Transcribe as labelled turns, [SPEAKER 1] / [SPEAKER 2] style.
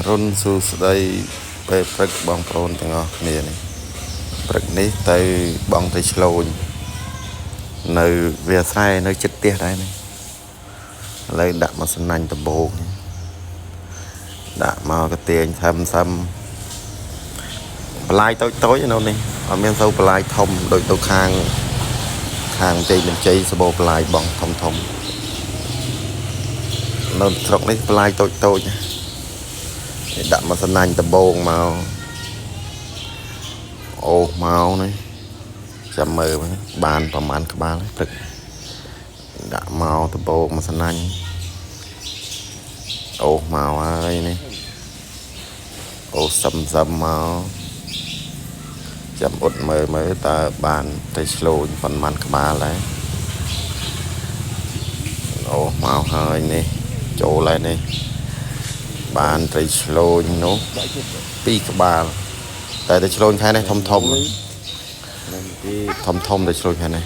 [SPEAKER 1] រុនសួស្ដីពេលព្រឹកបងប្អូនទាំងអស់គ្នានេះព្រឹកនេះទៅបងទៅឆ្លូញនៅវាស្រែនៅចិត្តផ្ទះដែរនេះឥឡូវដាក់មកសំណាញ់ដំបូងដាក់មកកទាញថឹមបន្លាយតូចនៅនេះអត់មានសូវបន្លាយធំដូចទៅខាងជ័យបញ្ជ័យសបោបន្លាយបងធំនៅស្រុកនេះបន្លាយតូចដាក់មកសំណាញ់ដំបូងមកអូមកនេះចាំមើលបានប្រហែលក្បាលព្រឹកដាក់មកដំបូងមកសំណាញ់អូមកហើយនេះអូសឹមមកចាំអ៊ុតមើលតើបានទៅឆ្លូញប៉ុន្មានក្បាលដែរអូមកហើយនេះចូលហើយនេះបានទៅឆ្លូញនោះ2ក្បាលតែទៅឆ្លូញខែនេះធំទៅឆ្លូញខែនេះ